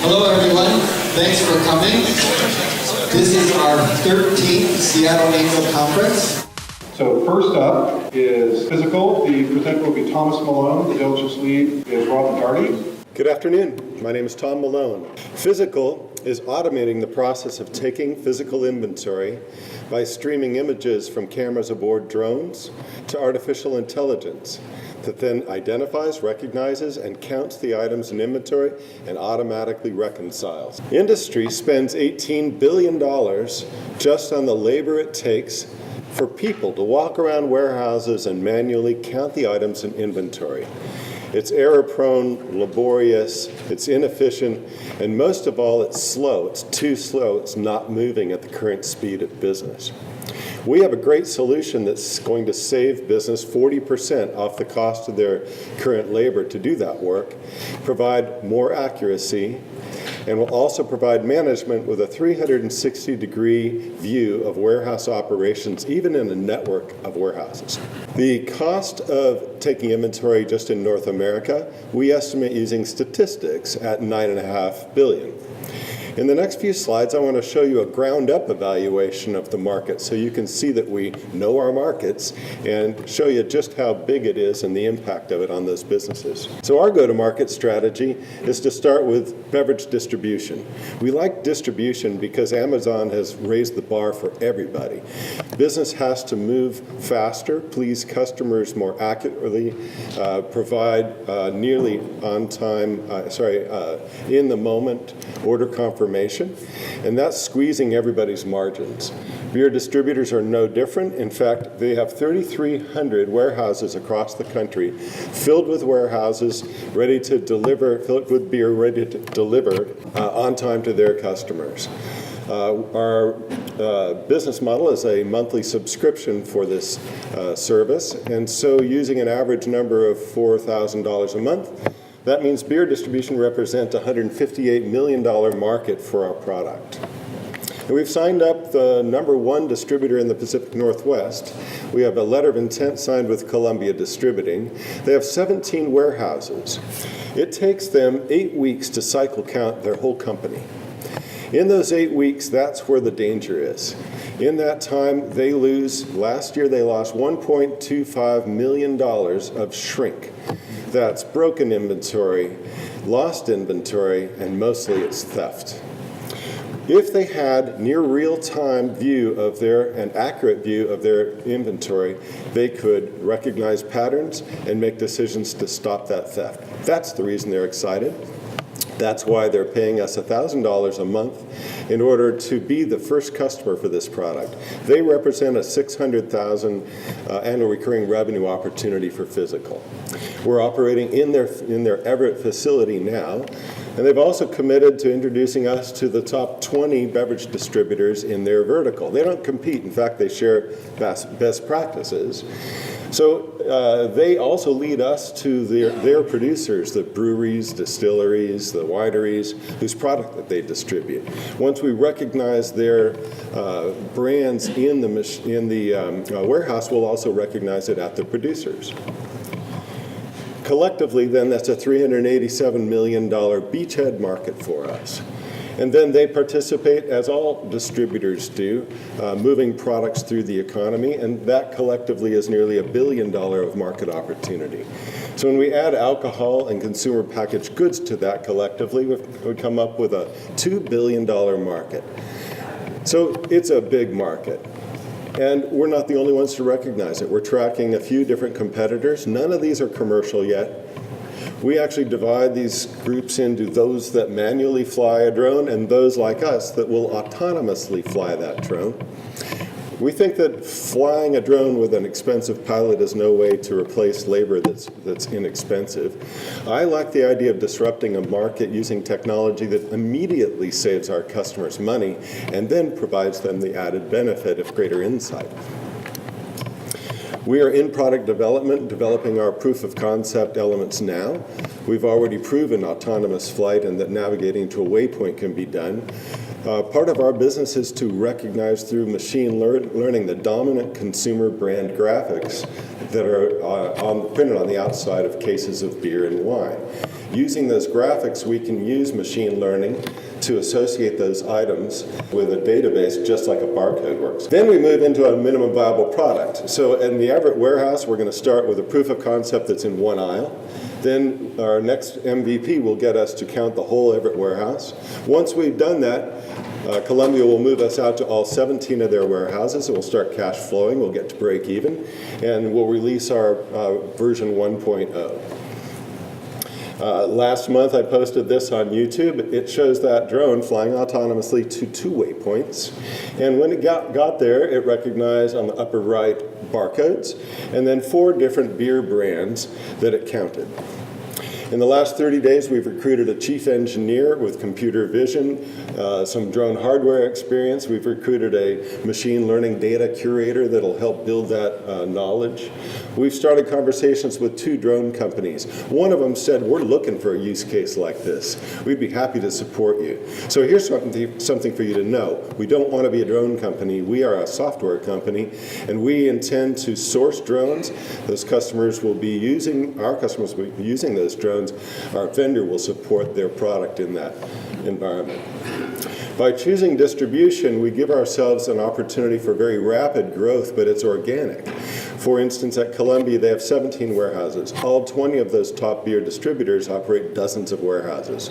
Hello everyone, thanks for coming. This is our 13th Seattle Angel Conference. So first up is Fizikl. The presenter will be Thomas Malone. The diligence lead is Robin Darty. Good afternoon. My name is Tom Malone. Fizikl is automating the process of taking physical inventory by streaming images from cameras aboard drones to artificial intelligence that then identifies, recognizes, and counts the items in inventory and automatically reconciles. Industry spends $18 billion just on the labor it takes for people to walk around warehouses and manually count the items in inventory. It's error-prone, laborious, it's inefficient, and most of all, it's slow. It's too slow. It's not moving at the current speed of business. We have a great solution that's going to save business 40% off the cost of their current labor to do that work, provide more accuracy, and will also provide management with a 360-degree view of warehouse operations, even in a network of warehouses. The cost of taking inventory just in North America, we estimate using statistics at $9.5 billion. In the next few slides, I want to show you a ground-up evaluation of the market so you can see that we know our markets and show you just how big it is and the impact of it on those businesses. So our go-to-market strategy is to start with beverage distribution. We like distribution because Amazon has raised the bar for everybody. Business has to move faster, please customers more accurately, provide nearly on-time, in the moment order confirmation, and that's squeezing everybody's margins. Beer distributors are no different. In fact, they have 3,300 warehouses across the country filled with warehouses ready to deliver, filled with beer ready to deliver on time to their customers. Our business model is a monthly subscription for this service, and so using an average number of $4,000 a month, that means beer distribution represents a $158 million market for our product. And we've signed up the #1 distributor in the Pacific Northwest. We have a letter of intent signed with Columbia Distributing. They have 17 warehouses. It takes them 8 weeks to cycle count their whole company. In those 8 weeks, that's where the danger is. In that time, last year they lost $1.25 million of shrink. That's broken inventory, lost inventory, and mostly it's theft. If they had near real-time view of an accurate view of their inventory, they could recognize patterns and make decisions to stop that theft. That's the reason they're excited. That's why they're paying us $1,000 a month in order to be the first customer for this product. They represent a $600,000 annual recurring revenue opportunity for Fizikl. We're operating in their Everett facility now, and they've also committed to introducing us to the top 20 beverage distributors in their vertical. They don't compete. In fact, they share best practices. So they also lead us to their producers, the breweries, distilleries, the wineries, whose product that they distribute. Once we recognize their brands in the warehouse, we'll also recognize it at the producers. Collectively, then, that's a $387 million beachhead market for us. And then they participate, as all distributors do, moving products through the economy, and that collectively is nearly $1 billion of market opportunity. So when we add alcohol and consumer packaged goods to that collectively, we come up with a $2 billion market. So it's a big market. And we're not the only ones to recognize it. We're tracking a few different competitors. None of these are commercial yet. We actually divide these groups into those that manually fly a drone and those like us that will autonomously fly that drone. We think that flying a drone with an expensive pilot is no way to replace labor that's inexpensive. I like the idea of disrupting a market using technology that immediately saves our customers money and then provides them the added benefit of greater insight. We are in product development, developing our proof of concept elements now. We've already proven autonomous flight and that navigating to a waypoint can be done. Part of our business is to recognize through machine learning the dominant consumer brand graphics that are printed on the outside of cases of beer and wine. Using those graphics, we can use machine learning to associate those items with a database just like a barcode works. Then we move into a minimum viable product. So in the Everett warehouse, we're going to start with a proof of concept that's in one aisle. Then our next MVP will get us to count the whole Everett warehouse. Once we've done that, Columbia will move us out to all 17 of their warehouses, and we'll start cash flowing. We'll get to break even, and we'll release our version 1.0. Last month I posted this on YouTube. It shows that drone flying autonomously to 2 waypoints. And when it got there, it recognized on the upper right barcodes, and then 4 different beer brands that it counted. In the last 30 days, we've recruited a chief engineer with computer vision, some drone hardware experience. We've recruited a machine learning data curator that'll help build that knowledge. We've started conversations with 2 drone companies. One of them said, we're looking for a use case like this. We'd be happy to support you. So here's something for you to know. We don't want to be a drone company. We are a software company, and we intend to source drones. Those customers will be using, our customers will be using those drones. Our vendor will support their product in that environment. By choosing distribution, we give ourselves an opportunity for very rapid growth, but it's organic. For instance, at Columbia, they have 17 warehouses. All 20 of those top beer distributors operate dozens of warehouses.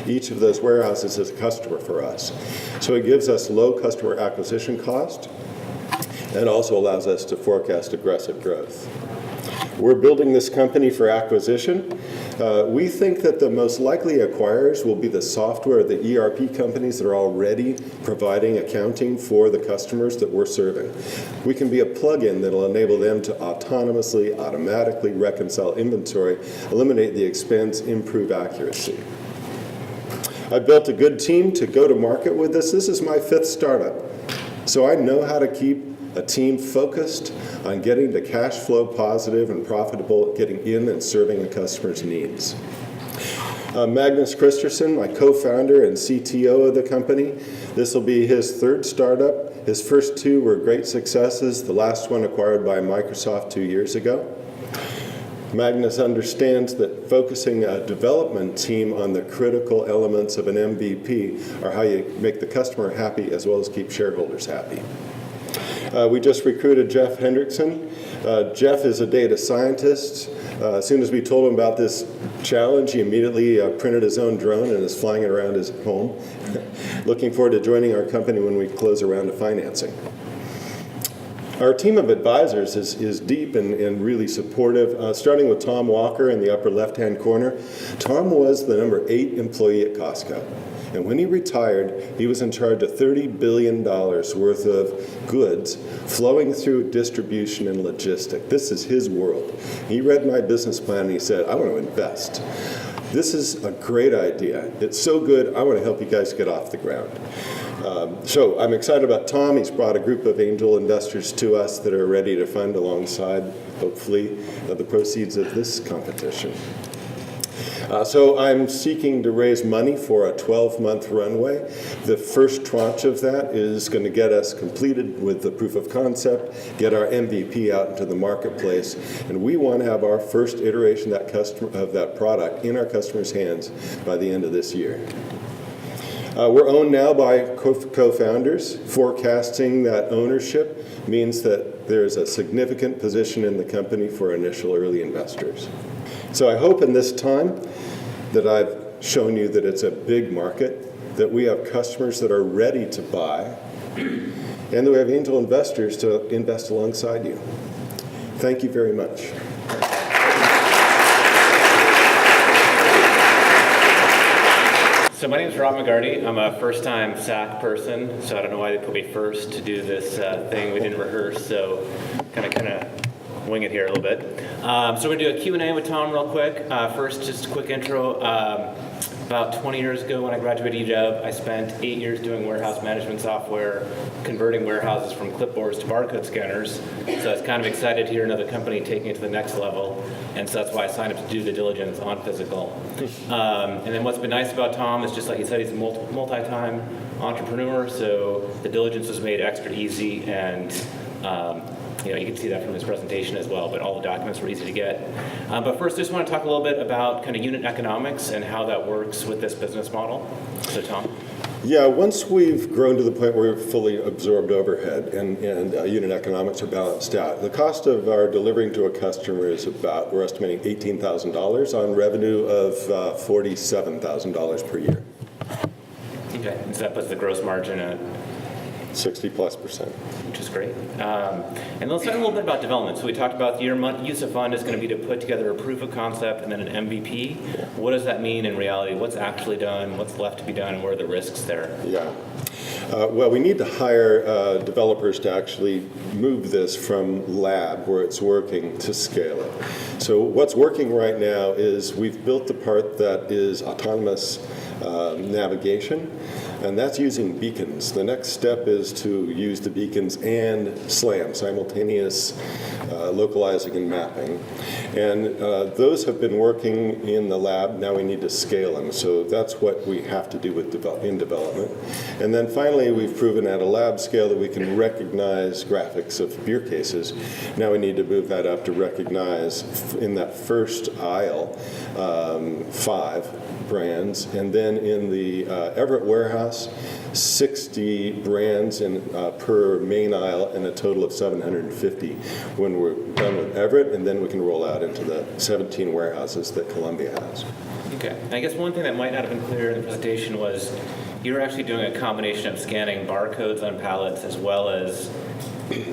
Each of those warehouses is a customer for us. So it gives us low customer acquisition cost and also allows us to forecast aggressive growth. We're building this company for acquisition. We think that the most likely acquirers will be the software, the ERP companies that are already providing accounting for the customers that we're serving. We can be a plug-in that will enable them to autonomously, automatically reconcile inventory, eliminate the expense, improve accuracy. I've built a good team to go to market with this. This is my 5th startup. So I know how to keep a team focused on getting to cash flow positive and profitable, getting in and serving a customer's needs. Magnus Christeson, my co-founder and CTO of the company, this will be his 3rd startup. His first 2 were great successes, the last one acquired by Microsoft 2 years ago. Magnus understands that focusing a development team on the critical elements of an MVP are how you make the customer happy as well as keep shareholders happy. We just recruited Jeff Hendrickson. Jeff is a data scientist. As soon as we told him about this challenge, he immediately printed his own drone and is flying it around his home. Looking forward to joining our company when we close a round of financing. Our team of advisors is deep and really supportive, starting with Tom Walker in the upper left-hand corner. Tom was the number 8 employee at Costco. And when he retired, he was in charge of $30 billion worth of goods flowing through distribution and logistics. This is his world. He read my business plan and he said, I want to invest. This is a great idea. It's so good, I want to help you guys get off the ground. So I'm excited about Tom. He's brought a group of angel investors to us that are ready to fund alongside, hopefully, the proceeds of this competition. So I'm seeking to raise money for a 12-month runway. The first tranche of that is going to get us completed with the proof of concept, get our MVP out into the marketplace, and we want to have our first iteration of that product in our customers' hands by the end of this year. We're owned now by co-founders. Forecasting that ownership means that there's a significant position in the company for initial early investors. So I hope in this time that I've shown you that it's a big market, that we have customers that are ready to buy, and that we have angel investors to invest alongside you. Thank you very much. So my name is Rob McGarty. I'm a first-time SAC person, so I don't know why they put me first to do this thing. We didn't rehearse, so kind of wing it here a little bit. So we're going to do a Q&A with Tom real quick. First, just a quick intro. About 20 years ago when I graduated UW, I spent 8 years doing warehouse management software, converting warehouses from clipboards to barcode scanners. So I was kind of excited to hear another company taking it to the next level. And so that's why I signed up to do the diligence on Fizikl. And then what's been nice about Tom is, just like he said, he's a multi-time entrepreneur. So the diligence was made extra easy, and You can see that from his presentation as well, but all the documents were easy to get. But first, I just want to talk a little bit about kind of unit economics and how that works with this business model. So Tom? Yeah, once we've grown to the point where we've fully absorbed overhead and unit economics are balanced out, the cost of our delivering to a customer is about, we're estimating $18,000 on revenue of $47,000 per year. Okay, and so that puts the gross margin at 60+%. which is great. And let's talk a little bit about development. So we talked about your use of fund is going to be to put together a proof of concept and then an MVP. What does that mean in reality? What's actually done? What's left to be done? And what are the risks there? Yeah. Well, we need to hire developers to actually move this from lab, where it's working, to scale it. So what's working right now is we've built the part that is autonomous navigation, and that's using beacons. The next step is to use the beacons and SLAM, simultaneous localizing and mapping. And those have been working in the lab. Now we need to scale them. So that's what we have to do with in development. And then finally, we've proven at a lab scale that we can recognize graphics of beer cases. Now we need to move that up to recognize in that first aisle 5 brands, and then in the Everett warehouse, 60 brands per main aisle, and a total of 750 when we're done with Everett, and then we can roll out into the 17 warehouses that Columbia has. Okay. I guess one thing that might not have been clear in the presentation was you're actually doing a combination of scanning barcodes on pallets as well as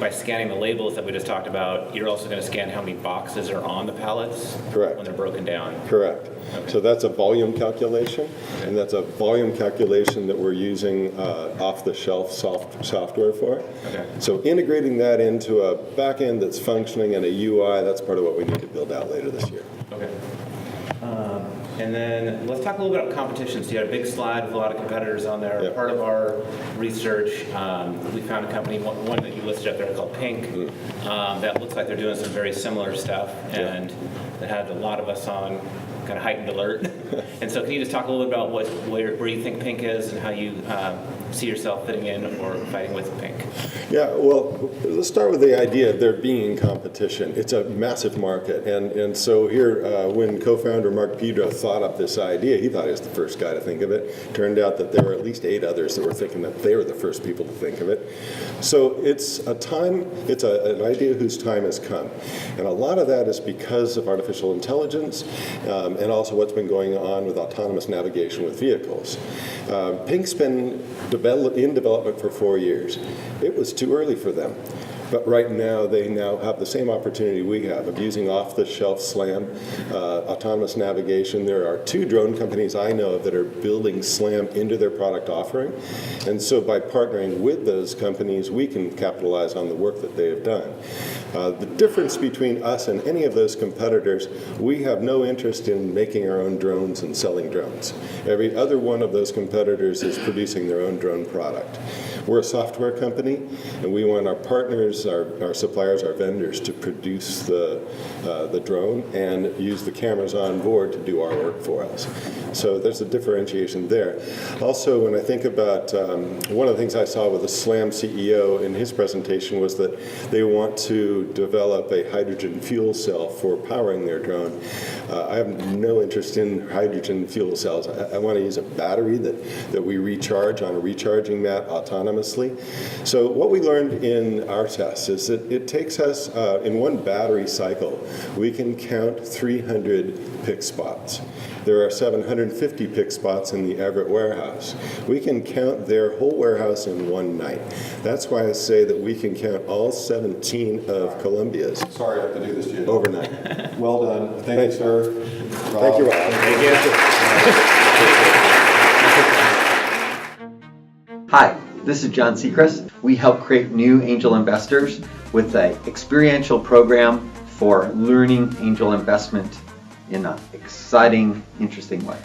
by scanning the labels that we just talked about, you're also going to scan how many boxes are on the pallets. Correct. When they're broken down. Correct. Okay. So that's a volume calculation, and that's a volume calculation that we're using off-the-shelf software for. Okay. So integrating that into a back end that's functioning and a UI, that's part of what we need to build out later this year. Okay. And then let's talk a little bit about competition. So you had a big slide with a lot of competitors on there. Yep. Part of our research, we found a company, one that you listed up there called Pink, that looks like they're doing some very similar stuff, and that had a lot of us on kind of heightened alert. And so can you just talk a little bit about where you think Pink is and how you see yourself fitting in or fighting with Pink? Yeah, well, let's start with the idea of there being competition. It's a massive market, and so here, when co-founder Mark Pedro thought up this idea, he thought he was the first guy to think of it. Turned out that there were at least 8 others that were thinking that they were the first people to think of it. So it's an idea whose time has come, and a lot of that is because of artificial intelligence, and also what's been going on with autonomous navigation with vehicles. Pink's been in development for 4 years. It was too early for them. But right now, they now have the same opportunity we have of using off-the-shelf SLAM, autonomous navigation. There are 2 drone companies I know of that are building SLAM into their product offering. And so by partnering with those companies, we can capitalize on the work that they have done. The difference between us and any of those competitors, we have no interest in making our own drones and selling drones. Every other one of those competitors is producing their own drone product. We're a software company, and we want our partners, our suppliers, our vendors to produce the drone and use the cameras on board to do our work for us. So there's a differentiation there. Also, when I think about one of the things I saw with the SLAM CEO in his presentation was that they want to develop a hydrogen fuel cell for powering their drone. I have no interest in hydrogen fuel cells. I want to use a battery that we recharge on a recharging mat autonomously. So what we learned in our tests is that it takes us, in one battery cycle, we can count 300 pick spots. There are 750 pick spots in the Everett warehouse. We can count their whole warehouse in one night. That's why I say that we can count all 17 of Columbia's. Sorry I have to do this to you. Overnight. Well done. Thank you, sir. Thank you, Rob. Hi, this is John Seacrest. We help create new angel investors with an experiential program for learning angel investment in an exciting, interesting way.